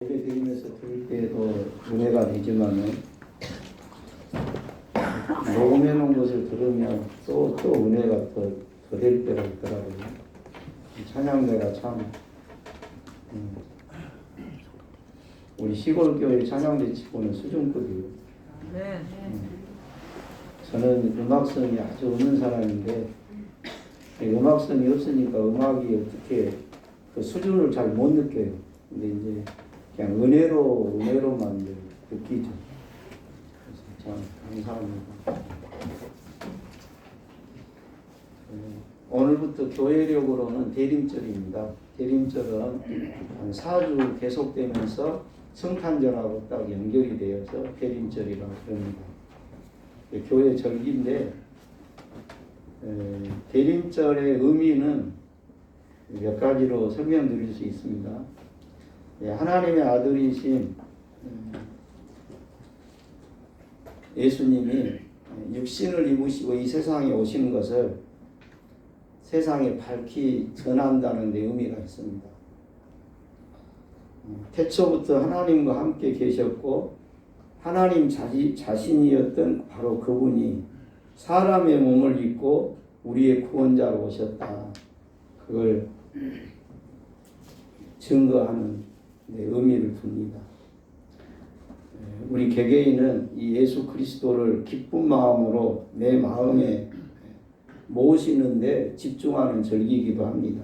예배 드리면서 들을 때도 은혜가 되지만은 녹음해 놓은 것을 들으면 또 은혜가 더 될 때가 있더라고요. 찬양대가 참 우리 시골 교회 찬양대 치고는 수준급이에요. 네. 저는 음악성이 아주 없는 사람인데 음악성이 없으니까 음악이 어떻게 그 수준을 잘 못 느껴요. 근데 이제 그냥 은혜로만 느끼죠. 그래서 참 감사합니다. 오늘부터 교회력으로는 대림절입니다. 대림절은 한 4주 계속되면서 성탄절하고 딱 연결이 되어서 대림절이라고 그럽니다. 교회 절기인데 대림절의 의미는 몇 가지로 설명드릴 수 있습니다. 하나님의 아들이신 예수님이 육신을 입으시고 이 세상에 오시는 것을 세상에 밝히 전한다는 데 의미가 있습니다. 태초부터 하나님과 함께 계셨고 하나님 자신이었던 바로 그분이 사람의 몸을 입고 우리의 구원자로 오셨다. 그걸 증거하는 의미를 둡니다. 우리 개개인은 이 예수 그리스도를 기쁜 마음으로 내 마음에 모시는데 집중하는 절기이기도 합니다.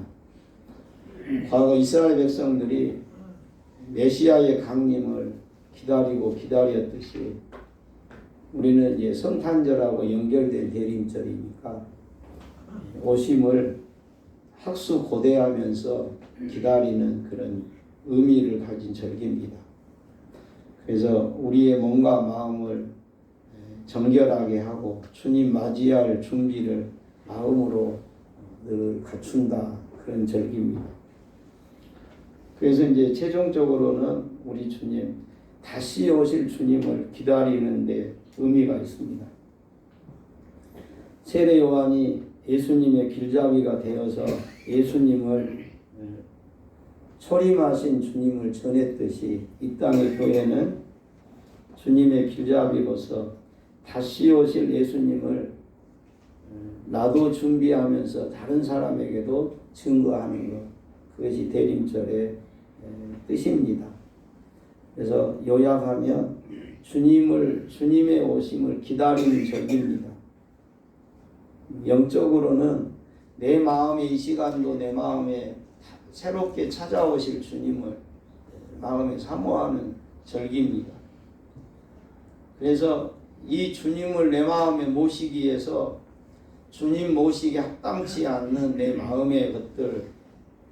과거 이스라엘 백성들이 메시아의 강림을 기다렸듯이 우리는 이제 성탄절하고 연결된 대림절이니까 오심을 학수고대하면서 기다리는 그런 의미를 가진 절기입니다. 그래서 우리의 몸과 마음을 정결하게 하고 주님 맞이할 준비를 마음으로 늘 갖춘다, 그런 절기입니다. 그래서 이제 최종적으로는 우리 주님, 다시 오실 주님을 기다리는 데 의미가 있습니다. 세례 요한이 예수님의 길잡이가 되어서 예수님을 초림하신 주님을 전했듯이 이 땅의 교회는 주님의 길잡이로서 다시 오실 예수님을 나도 준비하면서 다른 사람에게도 증거하는 것, 그것이 대림절의 뜻입니다. 그래서 요약하면 주님의 오심을 기다리는 절기입니다. 영적으로는 내 마음에 이 시간도 내 마음에 새롭게 찾아오실 주님을 마음에 사모하는 절기입니다. 그래서 이 주님을 내 마음에 모시기 위해서 주님 모시기 합당치 않는 내 마음의 것들,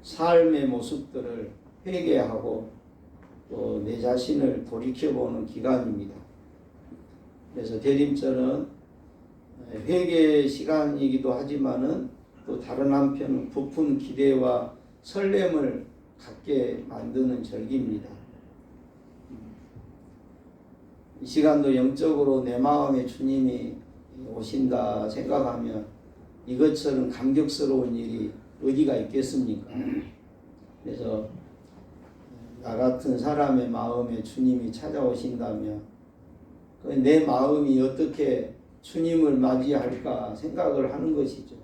삶의 모습들을 회개하고 또 내 자신을 돌이켜보는 기간입니다. 그래서 대림절은 회개 시간이기도 하지만은 또 다른 한편 부푼 기대와 설렘을 갖게 만드는 절기입니다. 이 시간도 영적으로 내 마음에 주님이 오신다 생각하면 이것처럼 감격스러운 일이 어디가 있겠습니까? 그래서 나 같은 사람의 마음에 주님이 찾아오신다면 내 마음이 어떻게 주님을 맞이할까 생각을 하는 것이죠.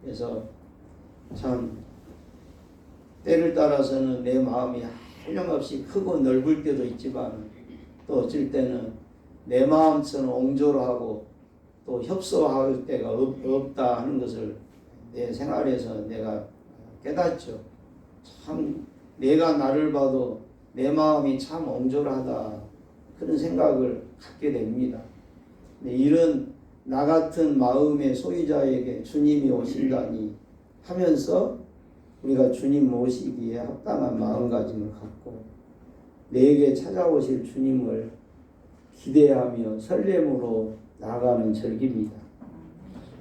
그래서 참 때를 따라서는 내 마음이 한량없이 크고 넓을 때도 있지만 또 어쩔 때는 내 마음처럼 옹졸하고 또 협소할 때가 없다 하는 것을 내 생활에서 내가 깨닫죠. 참 내가 나를 봐도 내 마음이 참 옹졸하다, 그런 생각을 갖게 됩니다. 이런 나 같은 마음의 소유자에게 주님이 오신다니 하면서 우리가 주님 모시기에 합당한 마음가짐을 갖고 내게 찾아오실 주님을 기대하며 설렘으로 나아가는 절기입니다.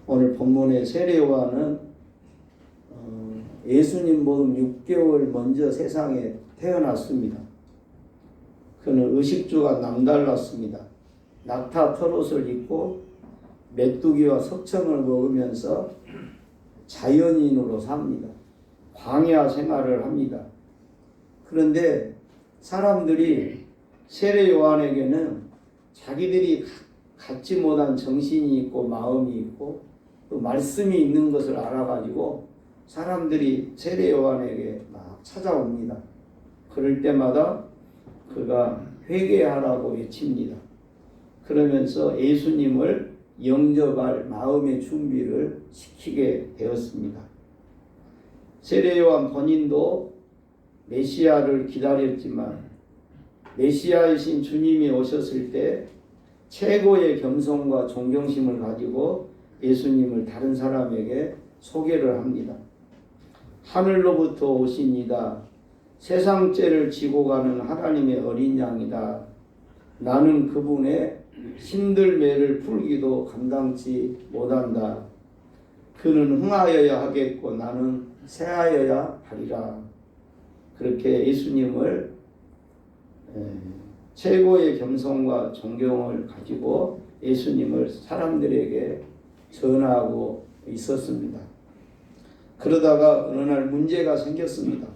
오늘 본문의 세례 요한은 예수님보다 6개월 먼저 세상에 태어났습니다. 그는 의식주가 남달랐습니다. 낙타 털옷을 입고 메뚜기와 석청을 먹으면서 자연인으로 삽니다. 광야 생활을 합니다. 그런데 사람들이 세례 요한에게는 자기들이 갖지 못한 정신이 있고 마음이 있고 또 말씀이 있는 것을 알아가지고 사람들이 세례 요한에게 막 찾아옵니다. 그럴 때마다 그가 회개하라고 외칩니다. 그러면서 예수님을 영접할 마음의 준비를 시키게 되었습니다. 세례 요한 본인도 메시아를 기다렸지만 메시아이신 주님이 오셨을 때 최고의 겸손과 존경심을 가지고 예수님을 다른 사람에게 소개를 합니다. 하늘로부터 오시니다. 세상 죄를 지고 가는 하나님의 어린 양이다. 나는 그분의 힘들 매를 풀기도 감당치 못한다. 그는 흥하여야 하겠고 나는 쇠하여야 하리라. 그렇게 예수님을 최고의 겸손과 존경을 가지고 예수님을 사람들에게 전하고 있었습니다. 그러다가 어느 날 문제가 생겼습니다.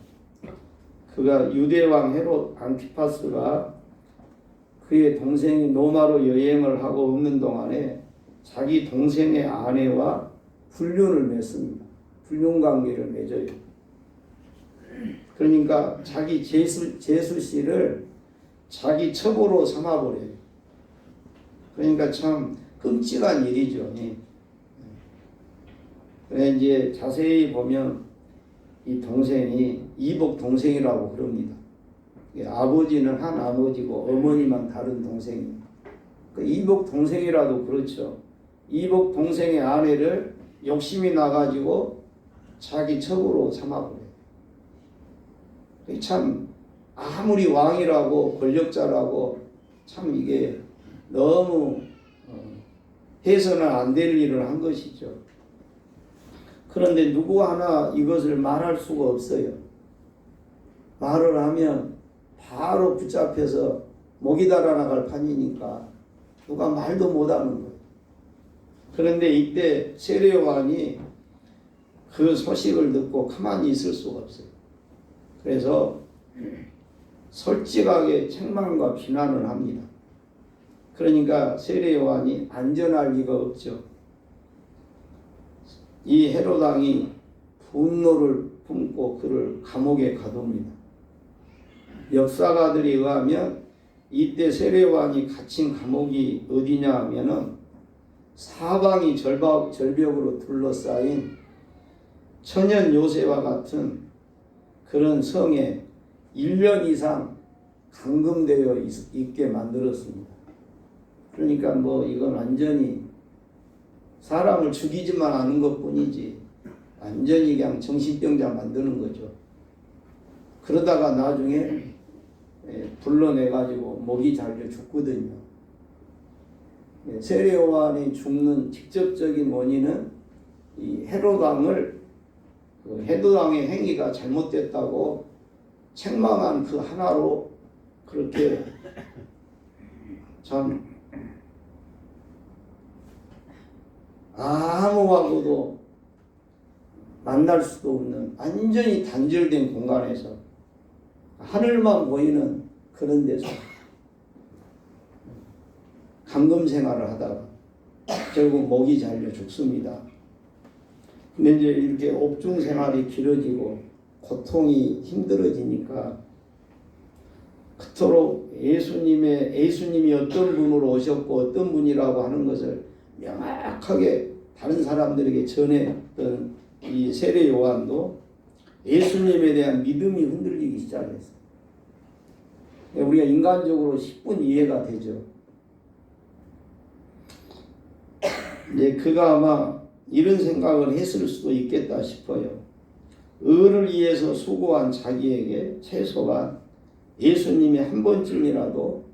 그가 유대왕 헤롯 안티파스가 그의 동생이 로마로 여행을 하고 없는 동안에 자기 동생의 아내와 불륜을 맺습니다. 불륜 관계를 맺어요. 그러니까 자기 제수씨를 자기 첩으로 삼아버려요. 그러니까 참 끔찍한 일이죠. 그래 이제 자세히 보면 이 동생이 이복 동생이라고 그럽니다. 아버지는 한 아버지고 어머니만 다른 동생입니다. 그 이복 동생이라도 그렇죠. 이복 동생의 아내를 욕심이 나가지고 자기 첩으로 삼아버려요. 참 아무리 왕이라고 권력자라고 참 이게 너무 해서는 안 될 일을 한 것이죠. 그런데 누구 하나 이것을 말할 수가 없어요. 말을 하면 바로 붙잡혀서 목이 달아나갈 판이니까 누가 말도 못하는 거예요. 그런데 이때 세례 요한이 그 소식을 듣고 가만히 있을 수가 없어요. 그래서 솔직하게 책망과 비난을 합니다. 그러니까 세례 요한이 안전할 리가 없죠. 이 헤롯 왕이 분노를 품고 그를 감옥에 가둡니다. 역사가들에 의하면 이때 세례 요한이 갇힌 감옥이 어디냐 하면은 사방이 절벽으로 둘러싸인 천연 요새와 같은 그런 성에 1년 이상 감금되어 있게 만들었습니다. 그러니까 뭐 이건 완전히 사람을 죽이지만 않은 것뿐이지 완전히 그냥 정신병자 만드는 거죠. 그러다가 나중에 불러내가지고 목이 잘려 죽거든요. 세례 요한이 죽는 직접적인 원인은 이 헤롯 왕을 헤롯 왕의 행위가 잘못됐다고 책망한 그 하나로 그렇게 참 아무하고도 만날 수도 없는 완전히 단절된 공간에서 하늘만 보이는 그런 데서 감금 생활을 하다가 결국 목이 잘려 죽습니다. 근데 이제 이렇게 옥중 생활이 길어지고 고통이 힘들어지니까 그토록 예수님이 어떤 분으로 오셨고 어떤 분이라고 하는 것을 명확하게 다른 사람들에게 전했던 이 세례 요한도 예수님에 대한 믿음이 흔들리기 시작했어요. 우리가 인간적으로 10분 이해가 되죠. 이제 그가 아마 이런 생각을 했을 수도 있겠다 싶어요. 의를 위해서 수고한 자기에게 최소한 예수님이 한 번쯤이라도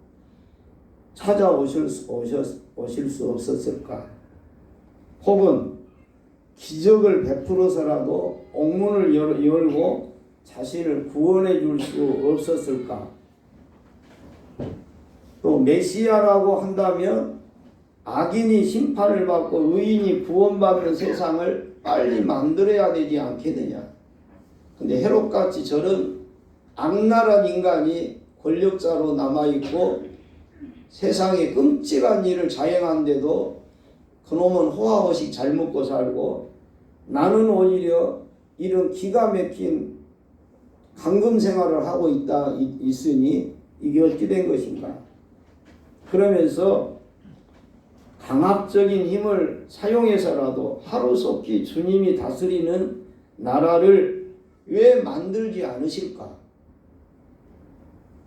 찾아오실 수 없었을까? 혹은 기적을 베풀어서라도 옥문을 열고 자신을 구원해 줄 수 없었을까? 또 메시아라고 한다면 악인이 심판을 받고 의인이 구원받는 세상을 빨리 만들어야 되지 않겠느냐? 근데 헤롯같이 저런 악랄한 인간이 권력자로 남아있고 세상에 끔찍한 일을 자행한데도 그놈은 호화호식 잘 먹고 살고 나는 오히려 이런 기가 막힌 감금 생활을 하고 있으니 이게 어떻게 된 것인가. 그러면서 강압적인 힘을 사용해서라도 하루속히 주님이 다스리는 나라를 왜 만들지 않으실까.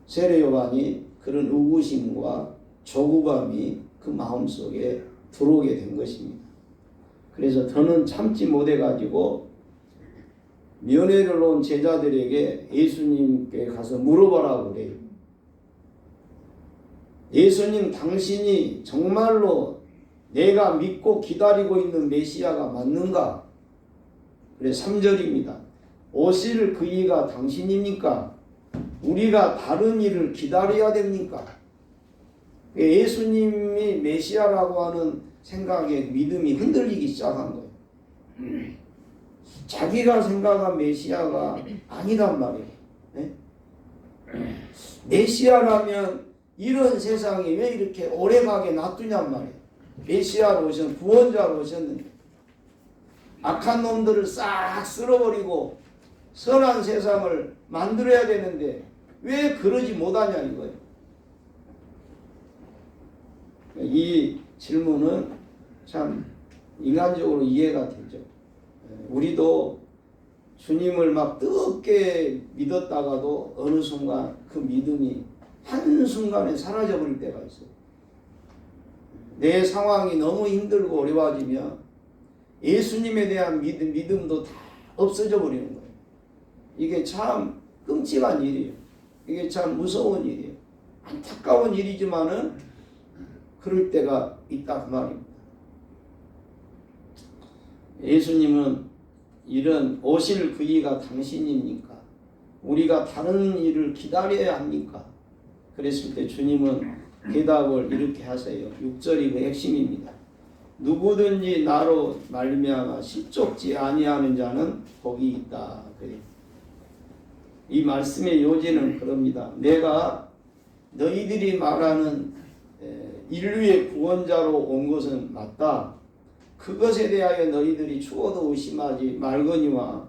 세례 요한이 그런 의구심과 조구감이 그 마음속에 들어오게 된 것입니다. 그래서 더는 참지 못해가지고 면회를 온 제자들에게 예수님께 가서 물어보라고 그래요. 예수님, 당신이 정말로 내가 믿고 기다리고 있는 메시아가 맞는가? 그래 3절입니다. 오실 그 이가 당신입니까? 우리가 다른 일을 기다려야 됩니까? 예수님이 메시아라고 하는 생각에 믿음이 흔들리기 시작한 거예요. 자기가 생각한 메시아가 아니란 말이에요. 네? 메시아라면 이런 세상이 왜 이렇게 오래가게 놔두냔 말이에요. 메시아로 오셨는데, 구원자로 오셨는데 악한 놈들을 싹 쓸어버리고 선한 세상을 만들어야 되는데 왜 그러지 못하냐 이거예요. 이 질문은 참 인간적으로 이해가 되죠. 우리도 주님을 막 뜨겁게 믿었다가도 어느 순간 그 믿음이 한순간에 사라져버릴 때가 있어요. 내 상황이 너무 힘들고 어려워지면 예수님에 대한 믿음도 다 없어져 버리는 거예요. 이게 참 끔찍한 일이에요. 이게 참 무서운 일이에요. 안타까운 일이지만은 그럴 때가 있다 그 말입니다. 예수님은 이런 오실 그 이가 당신입니까? 우리가 다른 일을 기다려야 합니까? 그랬을 때 주님은 대답을 이렇게 하세요. 6절이 그 핵심입니다. 누구든지 나로 말미암아 실족지 아니하는 자는 복이 있다. 그래요. 이 말씀의 요지는 그럽니다. 내가 너희들이 말하는 인류의 구원자로 온 것은 맞다. 그것에 대하여 너희들이 추워도 의심하지 말거니와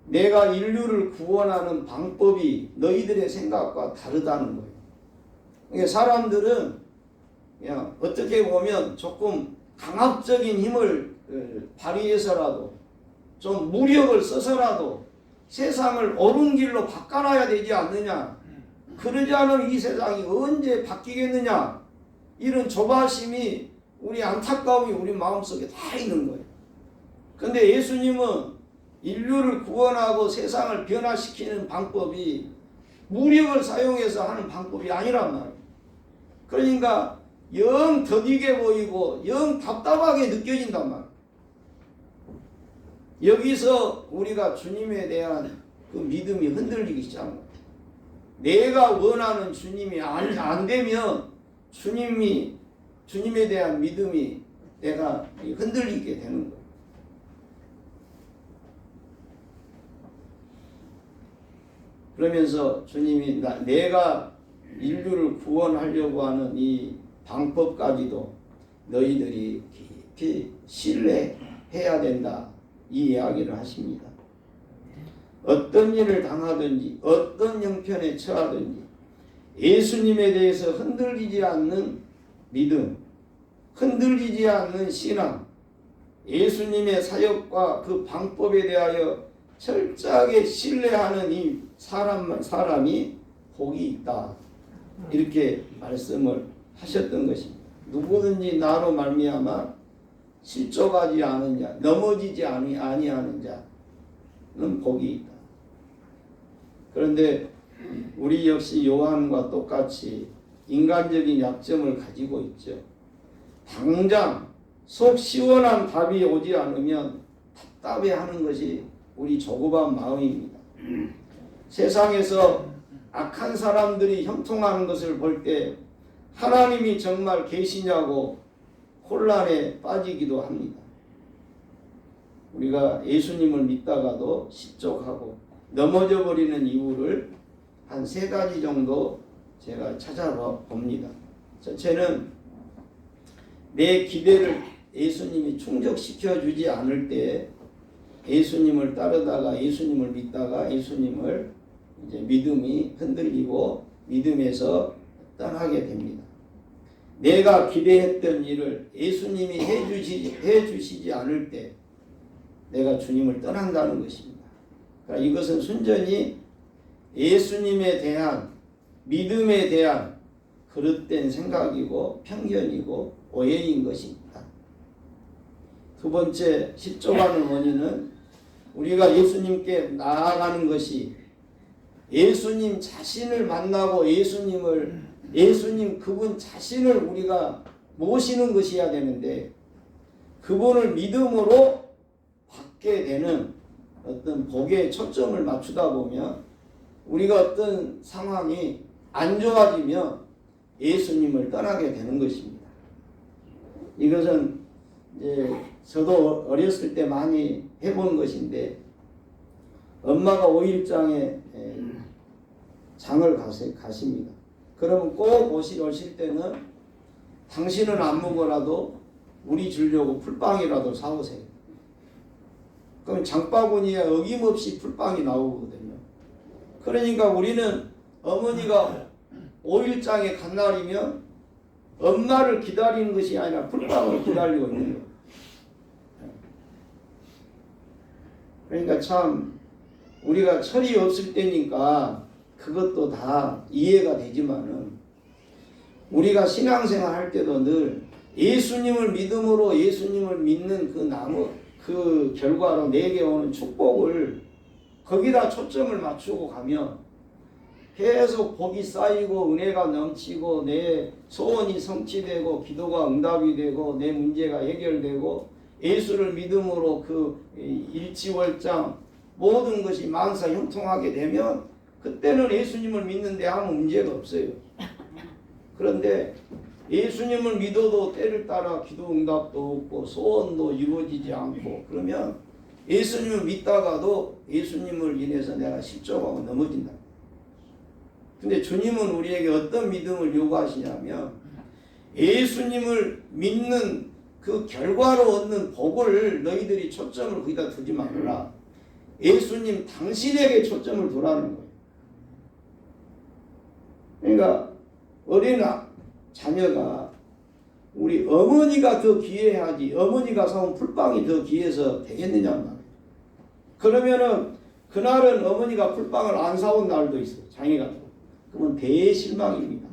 내가 인류를 구원하는 방법이 너희들의 생각과 다르다는 거예요. 그러니까 사람들은 그냥 어떻게 보면 조금 강압적인 힘을 발휘해서라도 좀 무력을 써서라도 세상을 옳은 길로 바꿔놔야 되지 않느냐. 그러지 않으면 이 세상이 언제 바뀌겠느냐. 이런 조바심이 우리 안타까움이 우리 마음속에 다 있는 거예요. 근데 예수님은 인류를 구원하고 세상을 변화시키는 방법이 무력을 사용해서 하는 방법이 아니란 말이에요. 그러니까 영 더디게 보이고 영 답답하게 느껴진단 말이에요. 여기서 우리가 주님에 대한 그 믿음이 흔들리기 시작한 거예요. 내가 원하는 주님이 안 되면 주님에 대한 믿음이 내가 흔들리게 되는 거예요. 그러면서 주님이 내가 인류를 구원하려고 하는 이 방법까지도 너희들이 깊이 신뢰해야 된다. 이 이야기를 하십니다. 어떤 일을 당하든지 어떤 형편에 처하든지 예수님에 대해서 흔들리지 않는 믿음, 흔들리지 않는 신앙, 예수님의 사역과 그 방법에 대하여 철저하게 신뢰하는 이 사람이 복이 있다. 이렇게 말씀을 하셨던 것입니다. 누구든지 나로 말미암아 실족하지 않은 자, 넘어지지 아니하는 자는 복이 있다. 그런데 우리 역시 요한과 똑같이 인간적인 약점을 가지고 있죠. 당장 속 시원한 답이 오지 않으면 답답해하는 것이 우리 조급한 마음입니다. 세상에서 악한 사람들이 형통하는 것을 볼 때 하나님이 정말 계시냐고 혼란에 빠지기도 합니다. 우리가 예수님을 믿다가도 실족하고 넘어져 버리는 이유를 한 3가지 정도 제가 찾아봅니다. 첫째는 내 기대를 예수님이 충족시켜 주지 않을 때 예수님을 따르다가 예수님을 믿다가 예수님을 이제 믿음이 흔들리고 믿음에서 떠나게 됩니다. 내가 기대했던 일을 예수님이 해주시지 않을 때 내가 주님을 떠난다는 것입니다. 그러니까 이것은 순전히 예수님에 대한 믿음에 대한 그릇된 생각이고 편견이고 오해인 것입니다. 두 번째 실족하는 원인은 우리가 예수님께 나아가는 것이 예수님 자신을 만나고 예수님 그분 자신을 우리가 모시는 것이어야 되는데 그분을 믿음으로 받게 되는 어떤 복에 초점을 맞추다 보면 우리가 어떤 상황이 안 좋아지면 예수님을 떠나게 되는 것입니다. 이것은 이제 저도 어렸을 때 많이 해본 것인데 엄마가 5일장에 장을 가십니다. 그러면 꼭 오실 때는 당신은 안 먹어라도 우리 주려고 풀빵이라도 사오세요. 그럼 장바구니에 어김없이 풀빵이 나오거든요. 그러니까 우리는 어머니가 5일장에 간 날이면 엄마를 기다리는 것이 아니라 풀빵을 기다리고 있는 거예요. 그러니까 참 우리가 철이 없을 때니까 그것도 다 이해가 되지만은 우리가 신앙생활 할 때도 늘 예수님을 믿음으로 예수님을 믿는 그 결과로 내게 오는 축복을 거기다 초점을 맞추고 가면 계속 복이 쌓이고 은혜가 넘치고 내 소원이 성취되고 기도가 응답이 되고 내 문제가 해결되고 예수를 믿음으로 그 일지월장 모든 것이 만사 형통하게 되면 그때는 예수님을 믿는데 아무 문제가 없어요. 그런데 예수님을 믿어도 때를 따라 기도 응답도 없고 소원도 이루어지지 않고 그러면 예수님을 믿다가도 예수님을 인해서 내가 실족하고 넘어진다. 근데 주님은 우리에게 어떤 믿음을 요구하시냐면 예수님을 믿는 그 결과로 얻는 복을 너희들이 초점을 거기다 두지 말라. 예수님 당신에게 초점을 두라는 거예요. 그러니까 어린 자녀가 우리 어머니가 더 귀해야지 어머니가 사온 풀빵이 더 귀해서 되겠느냐 말이에요. 그러면은 그날은 어머니가 풀빵을 안 사온 날도 있어요. 장애가 또. 그러면 대실망입니다.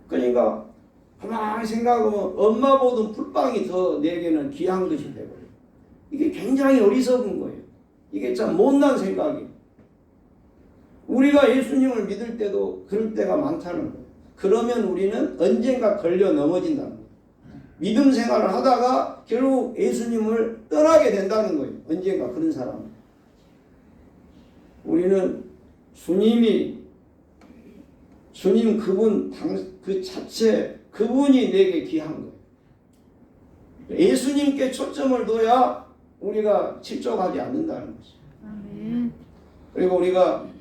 그러니까 가만히 생각하면 엄마 보던 풀빵이 더 내게는 귀한 것이 되버려요. 이게 굉장히 어리석은 거예요. 이게 참 못난 생각이에요. 우리가 예수님을 믿을 때도 그럴 때가 많다는 거예요. 그러면 우리는 언젠가 걸려 넘어진다는 거예요. 믿음 생활을 하다가 결국 예수님을 떠나게 된다는 거예요. 언젠가 그런 사람은. 우리는 주님 그분 그 자체 그분이 내게 귀한 거예요. 예수님께 초점을 둬야 우리가 실족하지 않는다는 것이죠. 그리고 우리가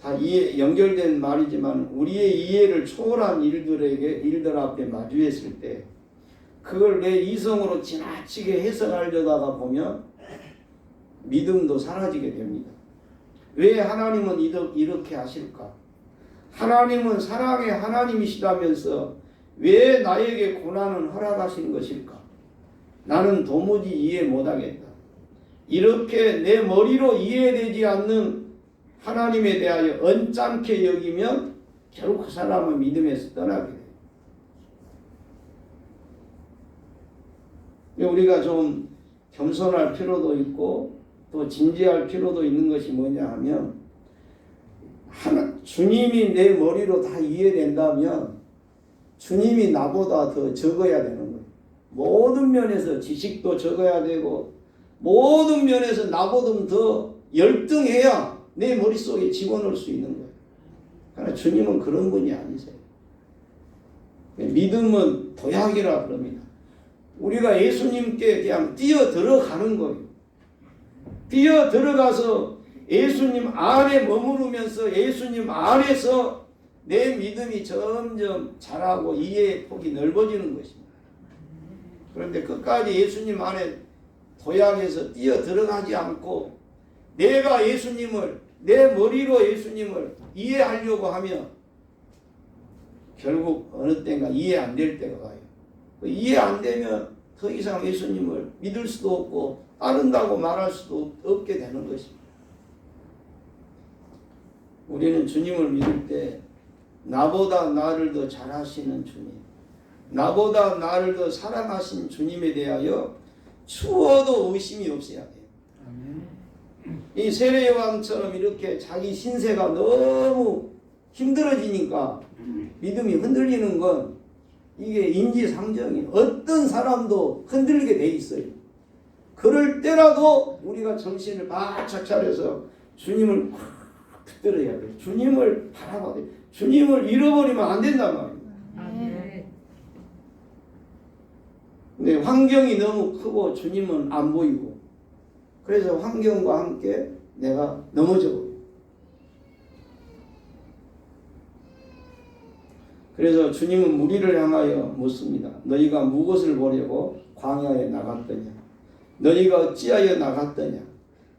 다 연결된 말이지만 우리의 이해를 초월한 일들 앞에 마주했을 때 그걸 내 이성으로 지나치게 해석하려다가 보면 믿음도 사라지게 됩니다. 왜 하나님은 이렇게 하실까? 하나님은 사랑의 하나님이시다면서 왜 나에게 고난을 허락하신 것일까? 나는 도무지 이해 못하겠다. 이렇게 내 머리로 이해되지 않는 하나님에 대하여 언짢게 여기면 결국 그 사람은 믿음에서 떠나게 돼요. 우리가 좀 겸손할 필요도 있고 또 진지할 필요도 있는 것이 뭐냐 하면 주님이 내 머리로 다 이해된다면 주님이 나보다 더 적어야 되는 거예요. 모든 면에서 지식도 적어야 되고 모든 면에서 나보다 더 열등해야 내 머릿속에 집어넣을 수 있는 거예요. 그러나 주님은 그런 분이 아니세요. 믿음은 도약이라 그럽니다. 우리가 예수님께 그냥 뛰어 들어가는 거예요. 뛰어 들어가서 예수님 안에 머무르면서 예수님 안에서 내 믿음이 점점 자라고 이해의 폭이 넓어지는 것입니다. 그런데 끝까지 예수님 안에 도약해서 뛰어 들어가지 않고 내가 예수님을 내 머리로 예수님을 이해하려고 하면 결국 어느 때인가 이해 안 될 때가 와요. 이해 안 되면 더 이상 예수님을 믿을 수도 없고 따른다고 말할 수도 없게 되는 것입니다. 우리는 주님을 믿을 때 나보다 나를 더 잘하시는 주님, 나보다 나를 더 사랑하신 주님에 대하여 추워도 의심이 없어야 돼요. 이 세례요한처럼 이렇게 자기 신세가 너무 힘들어지니까 믿음이 흔들리는 건 이게 인지상정이에요. 어떤 사람도 흔들리게 돼 있어요. 그럴 때라도 우리가 정신을 바짝 차려서 주님을 붙들어야 돼요. 주님을 바라봐야 돼요. 주님을 잃어버리면 안 된단 말이에요. 근데 환경이 너무 크고 주님은 안 보이고 그래서 환경과 함께 내가 넘어져 버려요. 그래서 주님은 무리를 향하여 묻습니다. 너희가 무엇을 보려고 광야에 나갔더냐? 너희가 어찌하여 나갔더냐?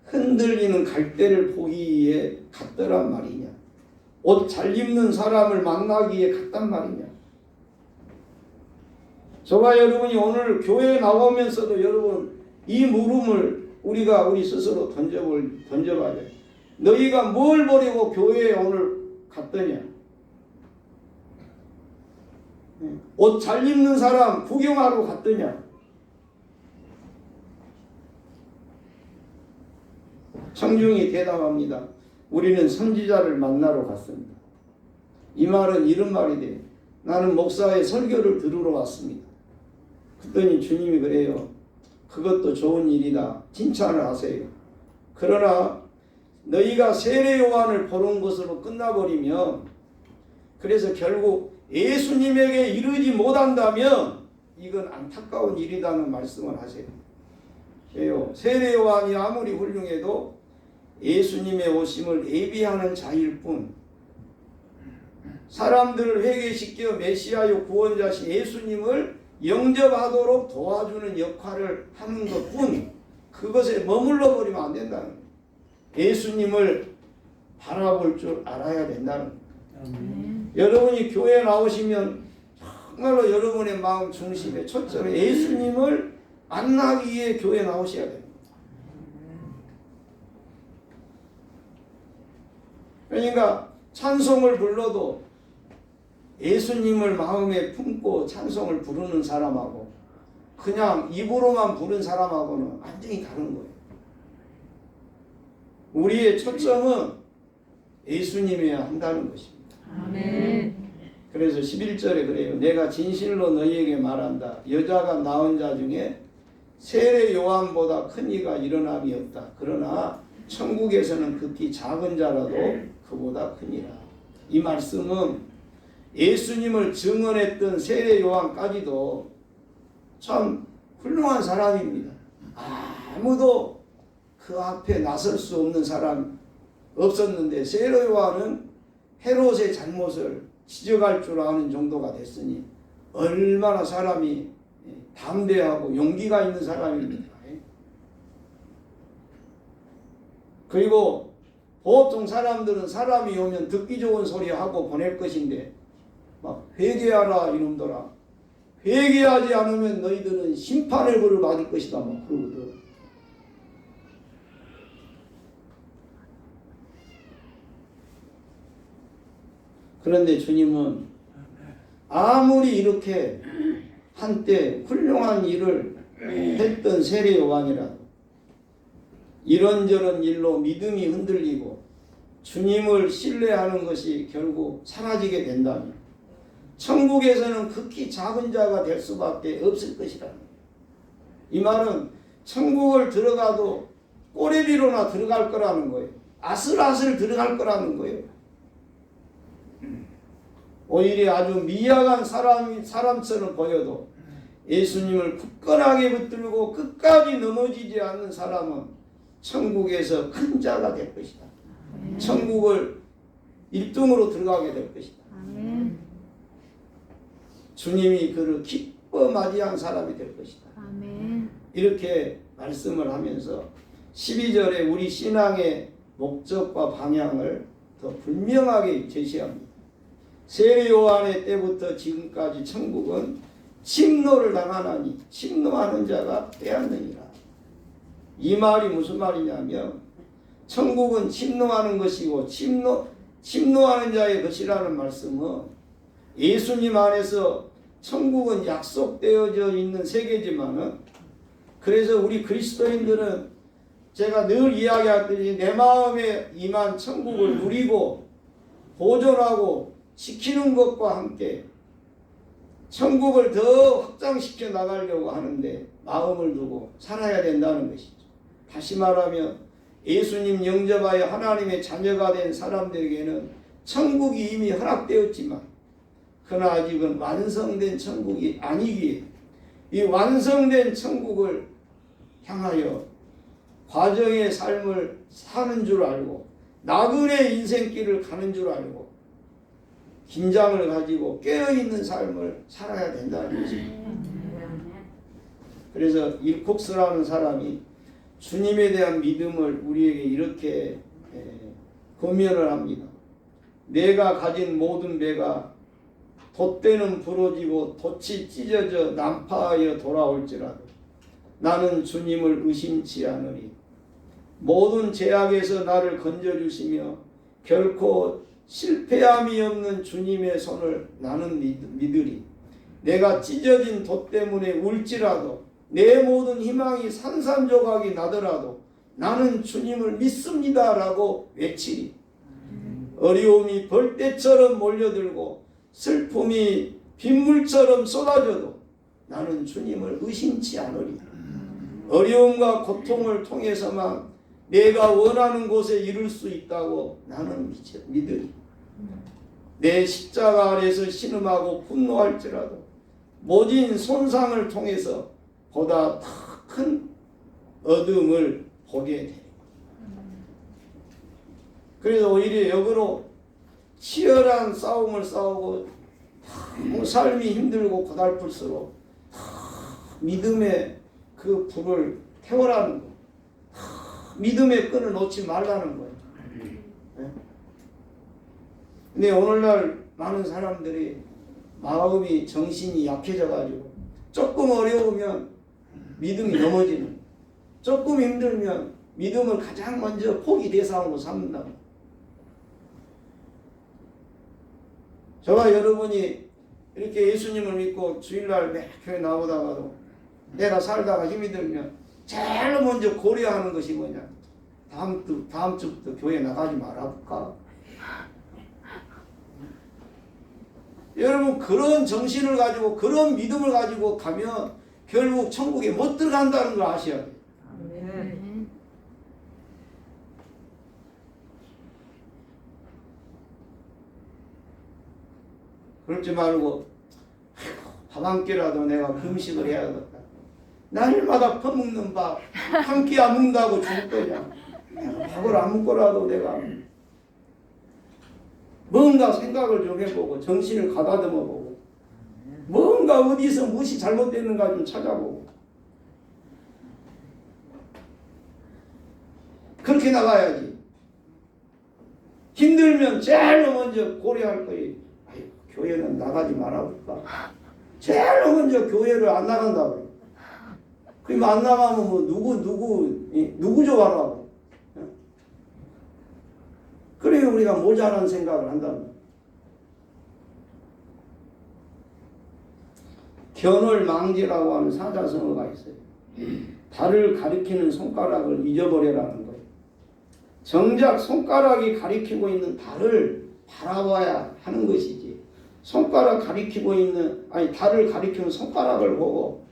흔들리는 갈대를 보기에 갔더란 말이냐? 옷 잘 입는 사람을 만나기에 갔단 말이냐? 저와 여러분이 오늘 교회에 나오면서도 여러분 이 물음을 우리 스스로 던져봐야 돼요. 너희가 뭘 보려고 교회에 오늘 갔더냐? 옷 잘 입는 사람 구경하러 갔더냐? 청중이 대답합니다. 우리는 선지자를 만나러 갔습니다. 이 말은 이런 말이 돼요. 나는 목사의 설교를 들으러 왔습니다. 그랬더니 주님이 그래요. 그것도 좋은 일이다. 칭찬을 하세요. 그러나 너희가 세례 요한을 보는 것으로 끝나버리면 그래서 결국 예수님에게 이르지 못한다면 이건 안타까운 일이라는 말씀을 하세요. 세례 요한이 아무리 훌륭해도 예수님의 오심을 예비하는 자일 뿐 사람들을 회개시켜 메시아요 구원자신 예수님을 영접하도록 도와주는 역할을 하는 것뿐 그것에 머물러 버리면 안 된다는 거예요. 예수님을 바라볼 줄 알아야 된다는 거예요. 여러분이 교회에 나오시면 정말로 여러분의 마음 중심에 초점에 예수님을 만나기 위해 교회에 나오셔야 돼요. 그러니까 찬송을 불러도 예수님을 마음에 품고 찬송을 부르는 사람하고 그냥 입으로만 부른 사람하고는 완전히 다른 거예요. 우리의 초점은 예수님이어야 한다는 것입니다. 아멘. 그래서 11절에 그래요. 내가 진실로 너희에게 말한다. 여자가 낳은 자 중에 세례 요한보다 큰 이가 일어남이 없다. 그러나 천국에서는 극히 작은 자라도 그보다 크니라. 이 말씀은 예수님을 증언했던 세례 요한까지도 참 훌륭한 사람입니다. 아무도 그 앞에 나설 수 없는 사람 없었는데 세례 요한은 헤롯의 잘못을 지적할 줄 아는 정도가 됐으니 얼마나 사람이 담대하고 용기가 있는 사람입니다. 그리고 보통 사람들은 사람이 오면 듣기 좋은 소리 하고 보낼 것인데 막 회개하라 이놈들아, 회개하지 않으면 너희들은 심판의 벌을 받을 것이다 막 그러거든. 그런데 주님은 아무리 이렇게 한때 훌륭한 일을 했던 세례 요한이라도 이런저런 일로 믿음이 흔들리고 주님을 신뢰하는 것이 결국 사라지게 된다면 천국에서는 극히 작은 자가 될 수밖에 없을 것이라는 거예요. 이 말은 천국을 들어가도 꼬레비로나 들어갈 거라는 거예요. 아슬아슬 들어갈 거라는 거예요. 오히려 아주 미약한 사람처럼 보여도 예수님을 굳건하게 붙들고 끝까지 넘어지지 않는 사람은 천국에서 큰 자가 될 것이다. 천국을 1등으로 들어가게 될 것이다. 아멘. 주님이 그를 기뻐 맞이한 사람이 될 것이다. 아멘. 이렇게 말씀을 하면서 12절에 우리 신앙의 목적과 방향을 더 분명하게 제시합니다. 세례 요한의 때부터 지금까지 천국은 침노를 당하나니 침노하는 자가 빼앗느니라. 이 말이 무슨 말이냐면 천국은 침노하는 것이고 침노하는 자의 것이라는 말씀은 예수님 안에서 천국은 약속되어져 있는 세계지만은 그래서 우리 그리스도인들은 제가 늘 이야기하듯이 내 마음에 임한 천국을 누리고 보존하고 지키는 것과 함께 천국을 더 확장시켜 나가려고 하는데 마음을 두고 살아야 된다는 것이죠. 다시 말하면 예수님 영접하여 하나님의 자녀가 된 사람들에게는 천국이 이미 허락되었지만 그러나 아직은 완성된 천국이 아니기에 이 완성된 천국을 향하여 과정의 삶을 사는 줄 알고 나그네 인생길을 가는 줄 알고 긴장을 가지고 깨어있는 삶을 살아야 된다는 것입니다. 그래서 일콕스라는 사람이 주님에 대한 믿음을 우리에게 이렇게 권면을 합니다. 내가 가진 모든 배가 돛대는 부러지고 돛이 찢어져 난파하여 돌아올지라도 나는 주님을 의심치 않으리. 모든 제약에서 나를 건져주시며 결코 실패함이 없는 주님의 손을 나는 믿으리. 내가 찢어진 돛 때문에 울지라도 내 모든 희망이 산산조각이 나더라도 나는 주님을 믿습니다 라고 외치리. 어려움이 벌떼처럼 몰려들고 슬픔이 빗물처럼 쏟아져도 나는 주님을 의심치 않으리. 어려움과 고통을 통해서만 내가 원하는 곳에 이룰 수 있다고 나는 믿으리. 내 십자가 아래서 신음하고 분노할지라도 모진 손상을 통해서 보다 더 큰 어둠을 보게 되리라. 그래서 오히려 역으로 치열한 싸움을 싸우고 삶이 힘들고 고달플수록 믿음의 그 불을 태우라는 거, 믿음의 끈을 놓지 말라는 거예요. 근데 오늘날 많은 사람들이 마음이 정신이 약해져 가지고 조금 어려우면 믿음이 넘어지는, 조금 힘들면 믿음을 가장 먼저 포기 대상으로 삼는다. 저와 여러분이 이렇게 예수님을 믿고 주일날 매 교회 나오다가도 내가 살다가 힘이 들면 제일 먼저 고려하는 것이 뭐냐? 다음 주부터 교회 나가지 말아볼까? 여러분 그런 정신을 가지고 그런 믿음을 가지고 가면 결국 천국에 못 들어간다는 걸 아셔야 돼요. 아멘. 그렇지 말고 밥 한 끼라도 내가 금식을 해야겠다. 날마다 퍼먹는 밥 한 끼 안 먹는다고 죽을 거냐. 밥을 안 먹고라도 내가 뭔가 생각을 좀 해보고 정신을 가다듬어보고 뭔가 어디서 무엇이 잘못됐는가 좀 찾아보고 그렇게 나가야지. 힘들면 제일 먼저 고려할 거예요. 교회는 나가지 말아볼까? 제일 먼저 교회를 안 나간다고. 그럼 안 나가면 뭐 누구 좋아하라고. 그래요 우리가 모자란 생각을 한다는. 견월망지라고 하는 사자성어가 있어요. 달을 가리키는 손가락을 잊어버리라는 거예요. 정작 손가락이 가리키고 있는 달을 바라봐야 하는 것이지. 손가락 가리키고 있는 달을 가리키는 손가락을 보고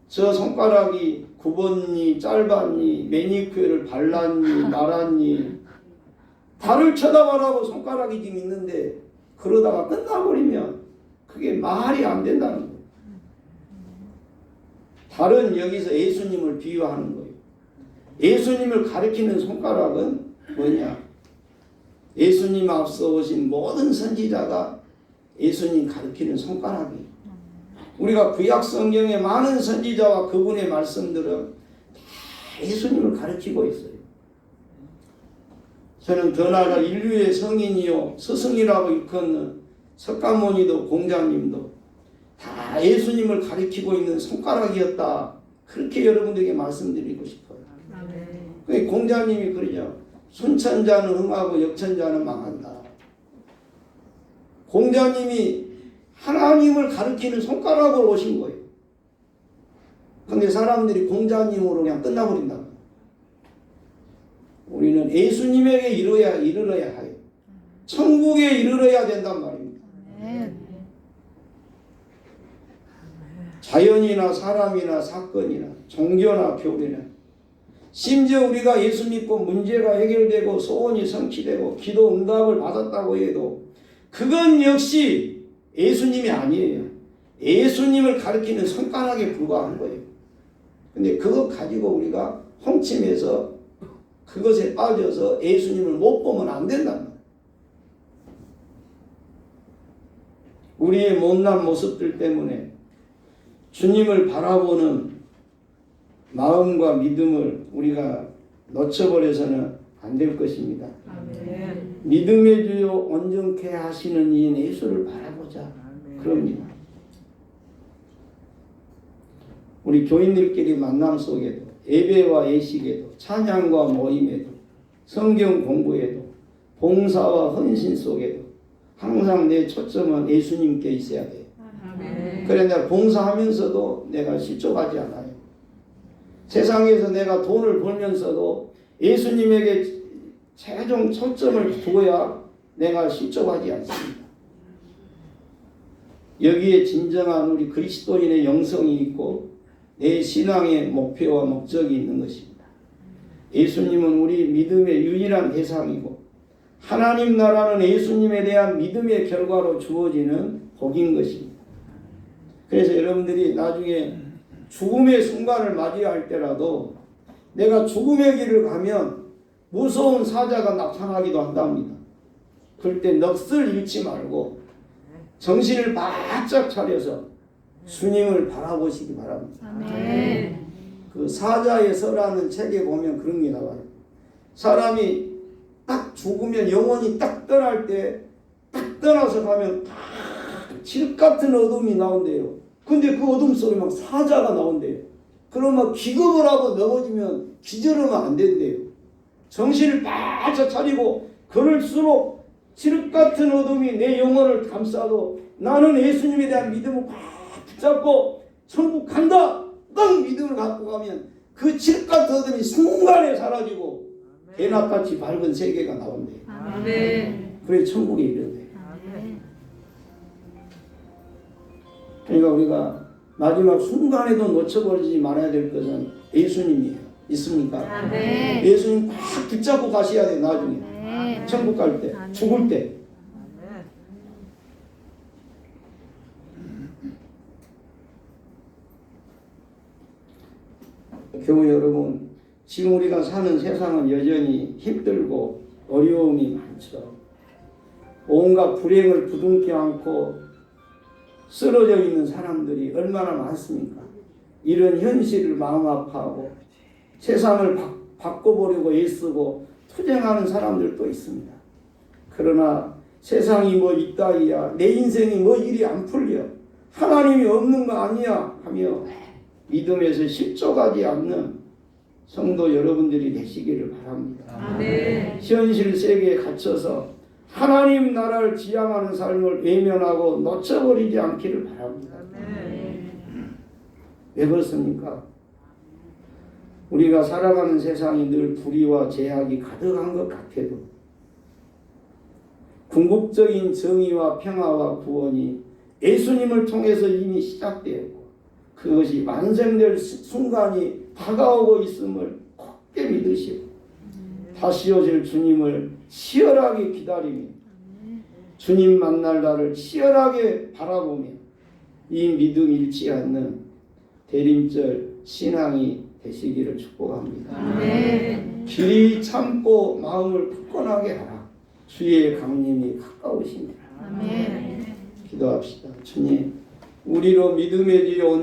저 손가락이 굽었니 짧았니 매니큐어를 발랐니 말았니 달을 쳐다보라고 손가락이 지금 있는데 그러다가 끝나버리면 그게 말이 안 된다는 거예요. 달은 여기서 예수님을 비유하는 거예요. 예수님을 가리키는 손가락은 뭐냐? 예수님 앞서 오신 모든 선지자가 예수님 가리키는 손가락이에요. 우리가 구약 성경의 많은 선지자와 그분의 말씀들은 다 예수님을 가리키고 있어요. 저는 더 나아가 인류의 성인이요 스승이라고 일컫는 석가모니도 공자님도 다 예수님을 가리키고 있는 손가락이었다. 그렇게 여러분들에게 말씀드리고 싶어요. 그 공자님이 그러죠. 순천자는 흥하고 역천자는 망한다. 공자님이 하나님을 가리키는 손가락으로 오신 거예요. 근데 사람들이 공자님으로 그냥 끝나버린다. 우리는 예수님에게 이르러야 해요. 천국에 이르러야 된단 말입니다. 자연이나 사람이나 사건이나 종교나 교리나 심지어 우리가 예수 믿고 문제가 해결되고 소원이 성취되고 기도 응답을 받았다고 해도 그건 역시 예수님이 아니에요. 예수님을 가리키는 손가락에 불과한 거예요. 근데 그거 가지고 우리가 홍침해서 그것에 빠져서 예수님을 못 보면 안 된단 말이에요. 우리의 못난 모습들 때문에 주님을 바라보는 마음과 믿음을 우리가 놓쳐버려서는 안 될 것입니다. 아멘. 믿음의 주요 온전케 하시는 이인 예수를 바라보자. 아멘. 그럽니다. 우리 교인들끼리 만남 속에도 예배와 예식에도 찬양과 모임에도 성경 공부에도 봉사와 헌신 속에도 항상 내 초점은 예수님께 있어야 돼요. 아멘. 그래 내가 봉사하면서도 내가 실족하지 않아요. 세상에서 내가 돈을 벌면서도 예수님에게 최종 초점을 두어야 내가 실족하지 않습니다. 여기에 진정한 우리 그리스도인의 영성이 있고 내 신앙의 목표와 목적이 있는 것입니다. 예수님은 우리 믿음의 유일한 대상이고 하나님 나라는 예수님에 대한 믿음의 결과로 주어지는 복인 것입니다. 그래서 여러분들이 나중에 죽음의 순간을 맞이할 때라도 내가 죽음의 길을 가면 무서운 사자가 나타나기도 한답니다. 그럴 때 넋을 잃지 말고 정신을 바짝 차려서 주님을 바라보시기 바랍니다. 아멘. 그 사자의 서라는 책에 보면 그런 게 나와요. 사람이 딱 죽으면 영혼이 딱 떠날 때 딱 떠나서 가면 딱 질 같은 어둠이 나온대요. 근데 그 어둠 속에 막 사자가 나온대요. 그러면 기겁을 하고 넘어지면 기절하면 안 된대요. 정신을 바짝 차리고 그럴수록 칠 같은 어둠이 내 영혼을 감싸도 나는 예수님에 대한 믿음을 꽉 붙잡고 천국 간다! 딱 믿음을 갖고 가면 그 칠 같은 어둠이 순간에 사라지고 대낮같이 밝은 세계가 나온대요. 아멘. 그래 천국에 이르대. 아멘. 그러니까 우리가 마지막 순간에도 놓쳐버리지 말아야 될 것은 예수님이에요. 있습니까? 아멘. 예수님 꽉 붙잡고 가셔야 돼. 나중에 아멘. 천국 갈 때, 아멘. 죽을 때. 교우 여러분, 지금 우리가 사는 세상은 여전히 힘들고 어려움이 많죠. 온갖 불행을 부둥켜 안고 쓰러져 있는 사람들이 얼마나 많습니까? 이런 현실을 마음 아파하고 세상을 바꿔보려고 애쓰고 투쟁하는 사람들도 있습니다. 그러나 세상이 뭐 이따위야, 내 인생이 뭐 일이 안 풀려, 하나님이 없는 거 아니야 하며 믿음에서 실족하지 않는 성도 여러분들이 되시기를 바랍니다. 아멘. 현실 세계에 갇혀서 하나님 나라를 지향하는 삶을 외면하고 놓쳐버리지 않기를 바랍니다. 왜 그렇습니까? 우리가 살아가는 세상이 늘 불의와 제약이 가득한 것 같아도 궁극적인 정의와 평화와 구원이 예수님을 통해서 이미 시작되었고 그것이 완성될 순간이 다가오고 있음을 굳게 믿으시고 다시 오실 주님을 치열하게 기다리며 주님 만날 날을 치열하게 바라보며 이 믿음 잃지 않는 대림절 신앙이 되시기를 축복합니다. 아멘. 길이 참고 마음을 굳건하게 하라. 주의 강림이 가까우시니라. 아멘. 기도합시다. 주님, 우리로 믿음의 길 온